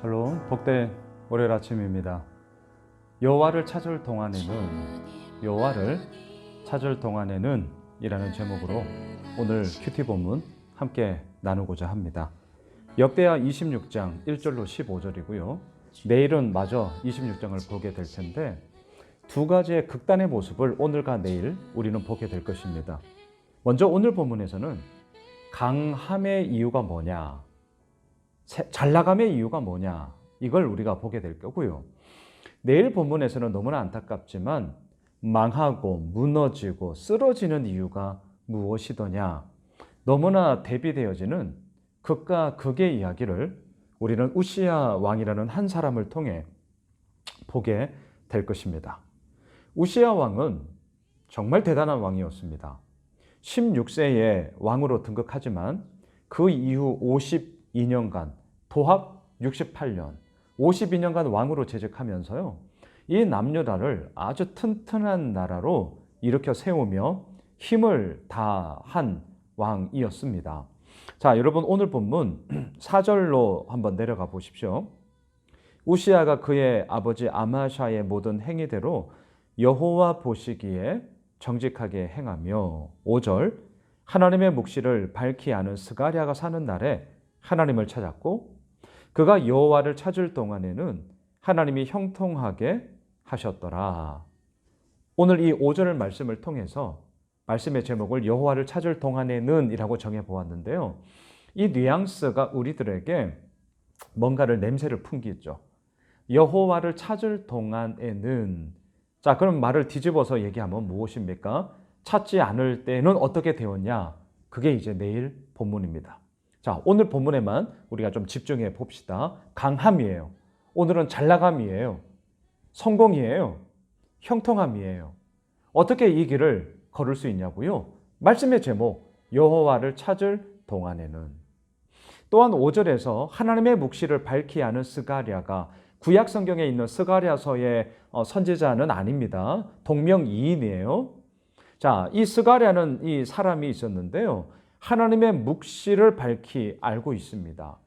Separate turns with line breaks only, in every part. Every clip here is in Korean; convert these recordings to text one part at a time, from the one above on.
샬롬, 복된 월요일 아침입니다. 여호와를 찾을 동안에는 이라는 제목으로 오늘 큐티 본문 함께 나누고자 합니다. 역대하 26장 1절로 15절이고요. 내일은 마저 26장을 보게 될 텐데 두 가지의 극단의 모습을 오늘과 내일 우리는 보게 될 것입니다. 먼저 오늘 본문에서는 강함의 이유가 뭐냐, 잘나감의 이유가 뭐냐, 이걸 우리가 보게 될 거고요. 내일 본문에서는 너무나 안타깝지만 망하고 무너지고 쓰러지는 이유가 무엇이더냐, 너무나 대비되어지는 극과 극의 이야기를 우리는 우시야 왕이라는 한 사람을 통해 보게 될 것입니다. 우시야 왕은 정말 대단한 왕이었습니다. 16세에 왕으로 등극하지만 그 이후 52년간 도합 68년 52년간 왕으로 재직하면서요, 이 남유다를 아주 튼튼한 나라로 일으켜 세우며 힘을 다한 왕이었습니다. 자, 여러분 오늘 본문 4절로 한번 내려가 보십시오. 우시야가 그의 아버지 아마샤의 모든 행위대로 여호와 보시기에 정직하게 행하며, 5절, 하나님의 묵시를 밝히 아는 스가랴가 사는 날에 하나님을 찾았고 그가 여호와를 찾을 동안에는 하나님이 형통하게 하셨더라. 오늘 이 5절 말씀을 통해서 말씀의 제목을 여호와를 찾을 동안에는 이라고 정해 보았는데요. 이 뉘앙스가 우리들에게 뭔가를 냄새를 풍기죠. 여호와를 찾을 동안에는, 자, 그럼 말을 뒤집어서 얘기하면 무엇입니까? 찾지 않을 때는 어떻게 되었냐? 그게 이제 내일 본문입니다. 자, 오늘 본문에만 우리가 좀 집중해 봅시다. 강함이에요. 오늘은 잘나감이에요. 성공이에요. 형통함이에요. 어떻게 이 길을 걸을 수 있냐고요? 말씀의 제목, 여호와를 찾을 동안에는. 또한 5절에서 하나님의 묵시를 밝히 아는 스가랴가, 구약 성경에 있는 스가랴서의 선지자는 아닙니다. 동명이인이에요. 자, 이 스가랴는 이 사람이 있었는데요, 하나님의 묵시를 밝히 알고 있습니다.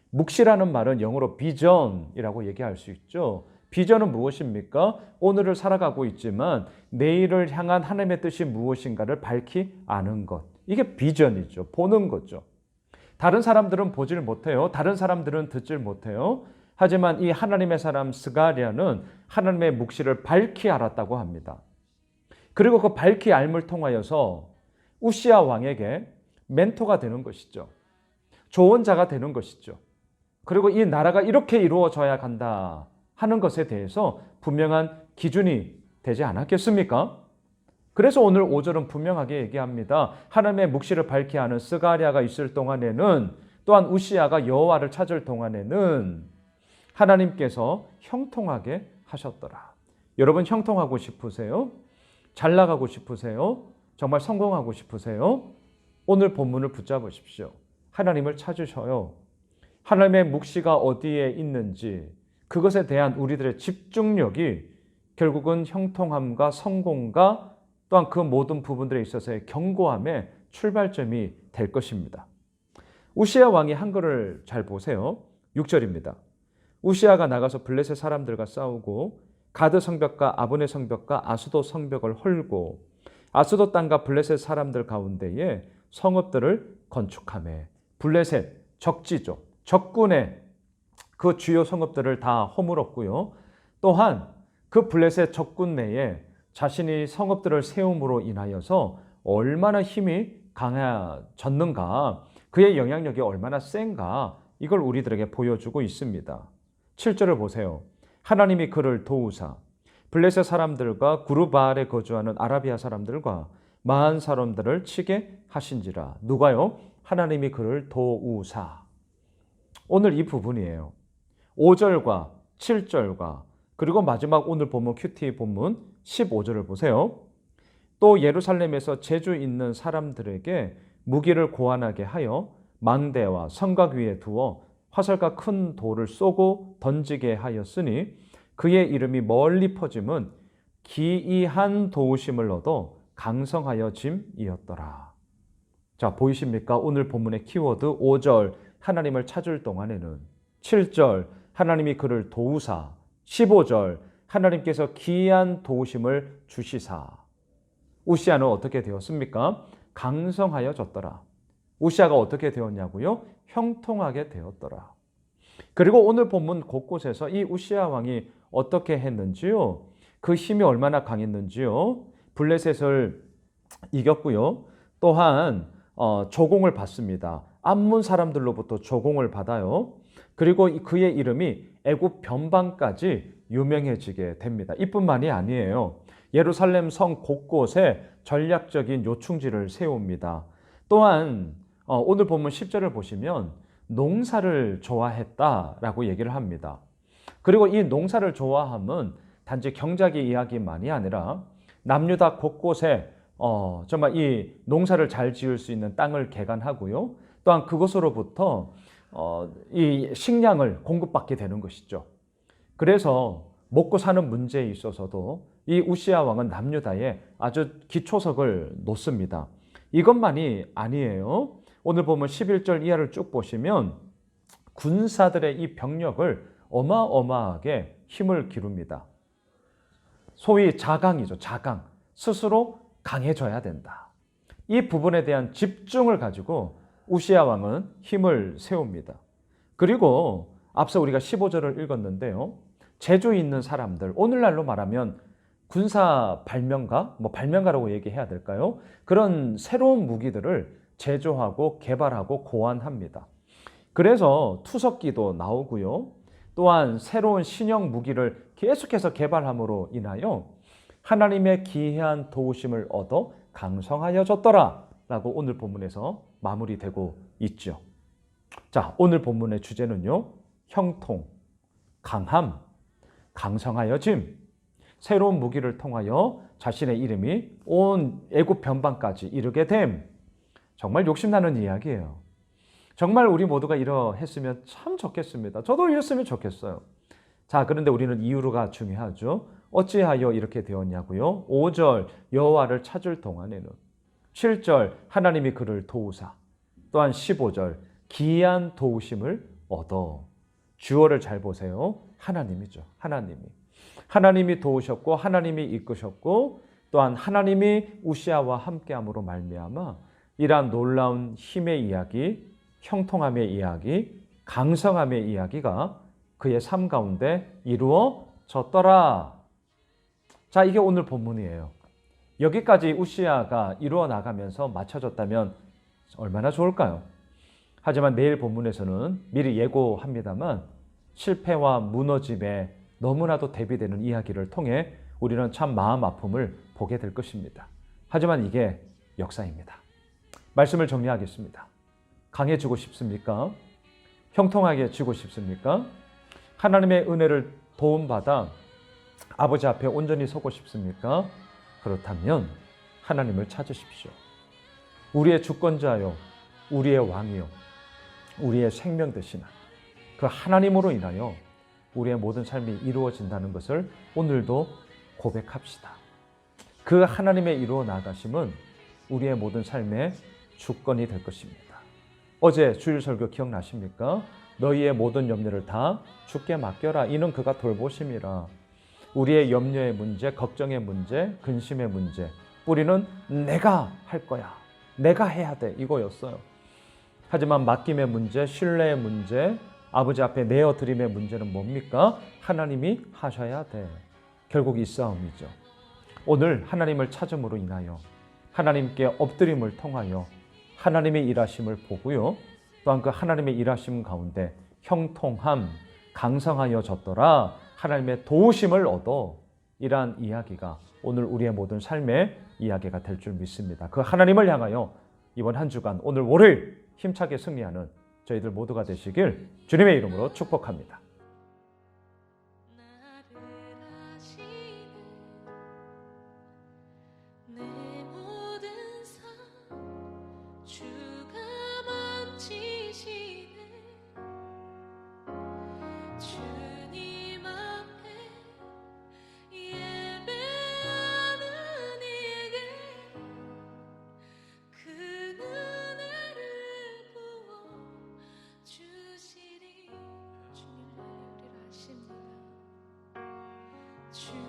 묵시라는 말은 영어로 비전이라고 얘기할 수 있죠. 비전은 무엇입니까? 오늘을 살아가고 있지만 내일을 향한 하나님의 뜻이 무엇인가를 밝히 아는 것. 이게 비전이죠. 보는 거죠. 다른 사람들은 보질 못해요. 다른 사람들은 듣질 못해요. 하지만 이 하나님의 사람 스가랴는 하나님의 묵시를 밝히 알았다고 합니다. 그리고 그 밝히 알을 통하여서 우시야 왕에게 멘토가 되는 것이죠. 조언자가 되는 것이죠. 그리고 이 나라가 이렇게 이루어져야 간다 하는 것에 대해서 분명한 기준이 되지 않았겠습니까? 그래서 오늘 5절은 분명하게 얘기합니다. 하나님의 묵시를 밝히 아는 스가랴가 있을 동안에는, 또한 우시야가 여호와를 찾을 동안에는 하나님께서 형통하게 하셨더라. 여러분 형통하고 싶으세요? 잘 나가고 싶으세요? 정말 성공하고 싶으세요? 오늘 본문을 붙잡으십시오. 하나님을 찾으셔요. 하나님의 묵시가 어디에 있는지 그것에 대한 우리들의 집중력이 결국은 형통함과 성공과 또한 그 모든 부분들에 있어서의 견고함의 출발점이 될 것입니다. 우시야 왕이 한 거를 잘 보세요. 6절입니다. 우시야가 나가서 블레셋 사람들과 싸우고 가드 성벽과 아브네 성벽과 아수도 성벽을 헐고 아수도 땅과 블레셋 사람들 가운데에 성읍들을 건축하매, 블레셋 적지죠. 적군의 그 주요 성읍들을 다 허물었고요. 또한 그 블레셋 적군 내에 자신이 성읍들을 세움으로 인하여서 얼마나 힘이 강해졌는가, 그의 영향력이 얼마나 센가, 이걸 우리들에게 보여주고 있습니다. 7절을 보세요. 하나님이 그를 도우사 블레셋 사람들과 구르바알에 거주하는 아라비아 사람들과 마한 사람들을 치게 하신지라. 누가요? 하나님이 그를 도우사. 오늘 이 부분이에요. 5절과 7절과 그리고 마지막 오늘 본문 큐티 본문 15절을 보세요. 또 예루살렘에서 재주 있는 사람들에게 무기를 고안하게 하여 망대와 성곽 위에 두어 화살과 큰 돌을 쏘고 던지게 하였으니 그의 이름이 멀리 퍼짐은 기이한 도우심을 얻어 강성하여 짐이었더라. 자, 보이십니까? 오늘 본문의 키워드 5절 하나님을 찾을 동안에는, 7절 하나님이 그를 도우사. 15절 하나님께서 기이한 도우심을 주시사. 우시아는 어떻게 되었습니까? 강성하여졌더라. 우시아가 어떻게 되었냐고요? 형통하게 되었더라. 그리고 오늘 본문 곳곳에서 이 우시아 왕이 어떻게 했는지요? 그 힘이 얼마나 강했는지요? 블레셋을 이겼고요. 또한 조공을 받습니다. 암몬 사람들로부터 조공을 받아요. 그리고 그의 이름이 애굽 변방까지 유명해지게 됩니다. 이뿐만이 아니에요. 예루살렘 성 곳곳에 전략적인 요충지를 세웁니다. 또한 오늘 본문 10절을 보시면 농사를 좋아했다라고 얘기를 합니다. 그리고 이 농사를 좋아함은 단지 경작의 이야기만이 아니라 남유다 곳곳에 정말 이 농사를 잘 지을 수 있는 땅을 개간하고요. 또한 그것으로부터 이 식량을 공급받게 되는 것이죠. 그래서 먹고 사는 문제에 있어서도 이 우시아 왕은 남유다에 아주 기초석을 놓습니다. 이것만이 아니에요. 오늘 보면 11절 이하를 쭉 보시면 군사들의 이 병력을 어마어마하게 힘을 기릅니다. 소위 자강이죠. 자강. 스스로 강해져야 된다. 이 부분에 대한 집중을 가지고 우시아 왕은 힘을 세웁니다. 그리고 앞서 우리가 15절을 읽었는데요. 재주 있는 사람들, 오늘날로 말하면 군사 발명가, 발명가라고 얘기해야 될까요? 그런 새로운 무기들을 제조하고 개발하고 고안합니다. 그래서 투석기도 나오고요. 또한 새로운 신형 무기를 계속해서 개발함으로 인하여 하나님의 기이한 도우심을 얻어 강성하여졌더라 라고 오늘 본문에서 마무리되고 있죠. 자, 오늘 본문의 주제는요. 형통, 강함, 강성하여짐, 새로운 무기를 통하여 자신의 이름이 온 애굽 변방까지 이르게 됨. 정말 욕심나는 이야기예요. 정말 우리 모두가 이러했으면 참 좋겠습니다. 저도 이랬으면 좋겠어요. 자, 그런데 우리는 이유가 중요하죠. 어찌하여 이렇게 되었냐고요? 5절 여호와를 찾을 동안에는, 7절 하나님이 그를 도우사, 또한 15절 기이한 도우심을 얻어. 주어를 잘 보세요. 하나님이죠. 하나님이 도우셨고 하나님이 이끄셨고 또한 하나님이 우시아와 함께함으로 말미암아 이러한 놀라운 힘의 이야기, 형통함의 이야기, 강성함의 이야기가 그의 삶 가운데 이루어졌더라. 자, 이게 오늘 본문이에요. 여기까지 우시아가 이루어 나가면서 맞춰졌다면 얼마나 좋을까요? 하지만 내일 본문에서는 미리 예고합니다만 실패와 무너짐에 너무나도 대비되는 이야기를 통해 우리는 참 마음 아픔을 보게 될 것입니다. 하지만 이게 역사입니다. 말씀을 정리하겠습니다. 강해지고 싶습니까? 형통하게지고 싶습니까? 하나님의 은혜를 도움받아 아버지 앞에 온전히 서고 싶습니까? 그렇다면 하나님을 찾으십시오. 우리의 주권자요, 우리의 왕이요, 우리의 생명 되시는 그 하나님으로 인하여 우리의 모든 삶이 이루어진다는 것을 오늘도 고백합시다. 그 하나님의 이루어 나가심은 우리의 모든 삶의 주권이 될 것입니다. 어제 주일 설교 기억나십니까? 너희의 모든 염려를 다 주께 맡겨라. 이는 그가 돌보심이라. 우리의 염려의 문제, 걱정의 문제, 근심의 문제, 뿌리는 내가 할 거야, 내가 해야 돼, 이거였어요. 하지만 맡김의 문제, 신뢰의 문제, 아버지 앞에 내어드림의 문제는 뭡니까? 하나님이 하셔야 돼. 결국 이 싸움이죠. 오늘 하나님을 찾음으로 인하여 하나님께 엎드림을 통하여 하나님의 일하심을 보고요. 또한 그 하나님의 일하심 가운데 형통함, 강성하여졌더라, 하나님의 도우심을 얻어, 이러한 이야기가 오늘 우리의 모든 삶의 이야기가 될 줄 믿습니다. 그 하나님을 향하여 이번 한 주간 오늘 월요일 힘차게 승리하는 저희들 모두가 되시길 주님의 이름으로 축복합니다.
주